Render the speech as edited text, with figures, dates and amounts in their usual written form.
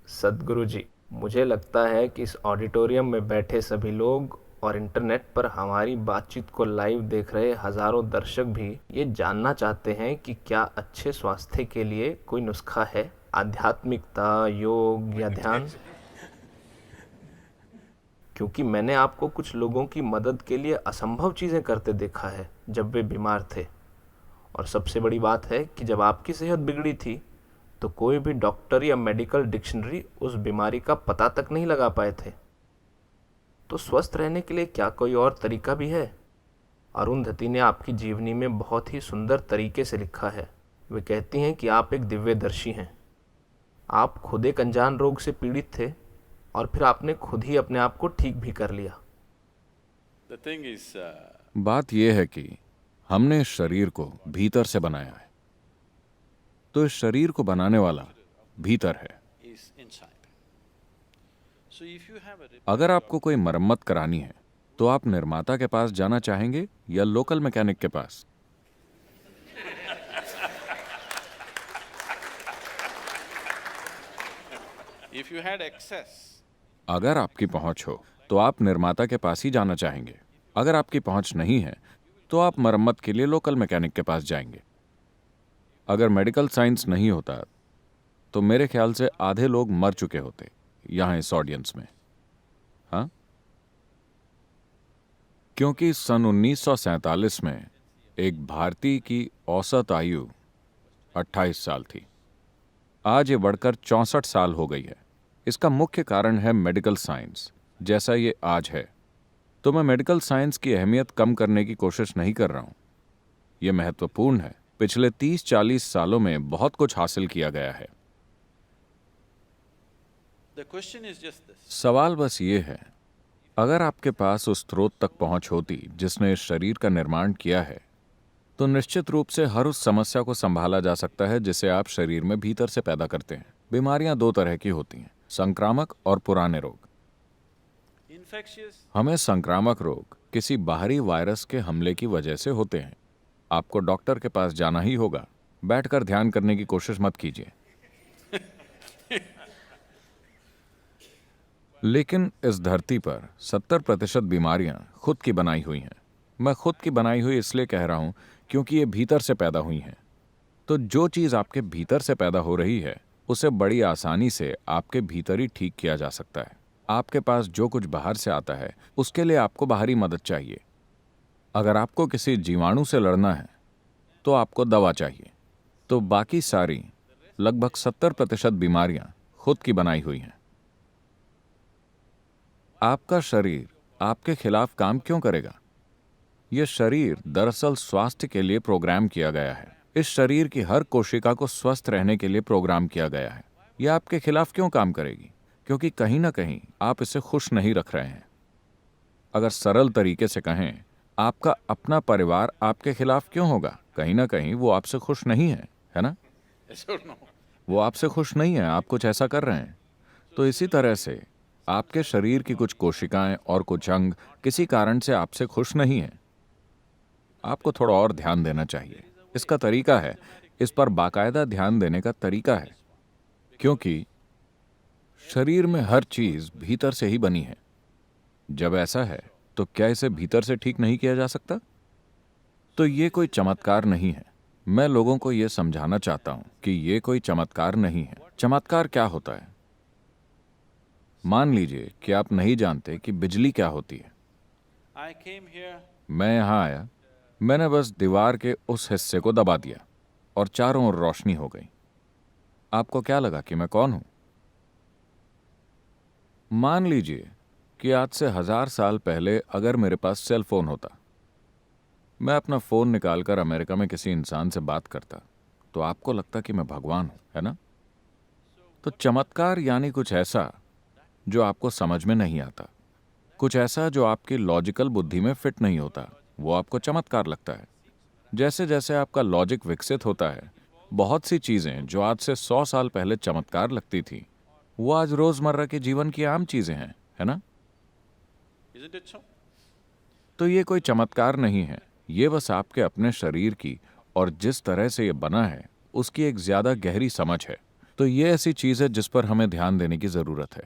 सद्गुरु जी, मुझे लगता है कि इस ऑडिटोरियम में बैठे सभी लोग और इंटरनेट पर हमारी बातचीत को लाइव देख रहे हजारों दर्शक भी ये जानना चाहते हैं कि क्या अच्छे स्वास्थ्य के लिए कोई नुस्खा है? आध्यात्मिकता, योग या ध्यान? क्योंकि मैंने आपको कुछ लोगों की मदद के लिए असंभव चीज़ें करते देखा है जब वे बीमार थे। और सबसे बड़ी बात है कि जब आपकी सेहत बिगड़ी थी तो कोई भी डॉक्टर या मेडिकल डिक्शनरी उस बीमारी का पता तक नहीं लगा पाए थे। तो स्वस्थ रहने के लिए क्या कोई और तरीका भी है? अरुंधति ने आपकी जीवनी में बहुत ही सुंदर तरीके से लिखा है। वे कहती हैं कि आप एक दिव्यदर्शी हैं। आप खुद एक अनजान रोग से पीड़ित थे और फिर आपने खुद ही अपने आप को ठीक भी कर लिया। बात यह है कि हमने इस शरीर को भीतर से बनाया है, तो इस शरीर को बनाने वाला भीतर है। अगर आपको कोई मरम्मत करानी है तो आप निर्माता के पास जाना चाहेंगे या लोकल मैकेनिक के पास? अगर आपकी पहुंच हो तो आप निर्माता के पास ही जाना चाहेंगे। अगर आपकी पहुंच नहीं है तो आप मरम्मत के लिए लोकल मैकेनिक के पास जाएंगे। अगर मेडिकल साइंस नहीं होता तो मेरे ख्याल से आधे लोग मर चुके होते यहां इस ऑडियंस में। हाँ, क्योंकि सन 1947 में एक भारतीय की औसत आयु 28 साल थी। आज ये बढ़कर 64 साल हो गई है। इसका मुख्य कारण है मेडिकल साइंस जैसा ये आज है। तो मैं मेडिकल साइंस की अहमियत कम करने की कोशिश नहीं कर रहा हूं। यह महत्वपूर्ण है। पिछले 30-40 सालों में बहुत कुछ हासिल किया गया है। सवाल बस ये है, अगर आपके पास उस स्रोत तक पहुंच होती जिसने इस शरीर का निर्माण किया है, तो निश्चित रूप से हर उस समस्या को संभाला जा सकता है जिसे आप शरीर में भीतर से पैदा करते हैं। बीमारियां दो तरह की होती हैं, संक्रामक और पुराने रोग। हमें संक्रामक रोग किसी बाहरी वायरस के हमले की वजह से होते हैं। आपको डॉक्टर के पास जाना ही होगा। बैठकर ध्यान करने की कोशिश मत कीजिए। लेकिन इस धरती पर 70% बीमारियां खुद की बनाई हुई हैं। मैं खुद की बनाई हुई इसलिए कह रहा हूं क्योंकि ये भीतर से पैदा हुई हैं। तो जो चीज आपके भीतर से पैदा हो रही है उसे बड़ी आसानी से आपके भीतर ही ठीक किया जा सकता है। आपके पास जो कुछ बाहर से आता है उसके लिए आपको बाहरी मदद चाहिए। अगर आपको किसी जीवाणु से लड़ना है तो आपको दवा चाहिए। तो बाकी सारी लगभग 70% बीमारियां खुद की बनाई हुई हैं। आपका शरीर आपके खिलाफ काम क्यों करेगा? यह शरीर दरअसल स्वास्थ्य के लिए प्रोग्राम किया गया है। इस शरीर की हर कोशिका को स्वस्थ रहने के लिए प्रोग्राम किया गया है। यह आपके खिलाफ क्यों काम करेगी? क्योंकि कहीं ना कहीं आप इसे खुश नहीं रख रहे हैं। अगर सरल तरीके से कहें, आपका अपना परिवार आपके खिलाफ क्यों होगा? कहीं ना कहीं वो आपसे खुश नहीं है ना? वो आपसे खुश नहीं है, आप कुछ ऐसा कर रहे हैं। तो इसी तरह से आपके शरीर की कुछ कोशिकाएं और कुछ अंग किसी कारण से आपसे खुश नहीं हैं। आपको थोड़ा और ध्यान देना चाहिए। इसका तरीका है, इस पर बाकायदा ध्यान देने का तरीका है, क्योंकि शरीर में हर चीज भीतर से ही बनी है। जब ऐसा है तो क्या इसे भीतर से ठीक नहीं किया जा सकता? तो ये कोई चमत्कार नहीं है। मैं लोगों को यह समझाना चाहता हूं कि यह कोई चमत्कार नहीं है। चमत्कार क्या होता है? मान लीजिए कि आप नहीं जानते कि बिजली क्या होती है। मैं यहां आया, मैंने बस दीवार के उस हिस्से को दबा दिया और चारों ओर रोशनी हो गई। आपको क्या लगा कि मैं कौन हूं? मान लीजिए कि आज से 1000 साल पहले अगर मेरे पास सेल फोन होता, मैं अपना फोन निकालकर अमेरिका में किसी इंसान से बात करता, तो आपको लगता कि मैं भगवान हूं, है ना? तो चमत्कार यानी कुछ ऐसा जो आपको समझ में नहीं आता, कुछ ऐसा जो आपकी लॉजिकल बुद्धि में फिट नहीं होता, वो आपको चमत्कार लगता है। जैसे जैसे आपका लॉजिक विकसित होता है, बहुत सी चीजें जो आज से 100 साल पहले चमत्कार लगती थी, वो आज रोजमर्रा के जीवन की आम चीजें हैं, है ना? तो ये कोई चमत्कार नहीं है, ये बस आपके अपने शरीर की और जिस तरह से ये बना है उसकी एक ज्यादा गहरी समझ है। तो ये ऐसी चीज है जिस पर हमें ध्यान देने की जरूरत है।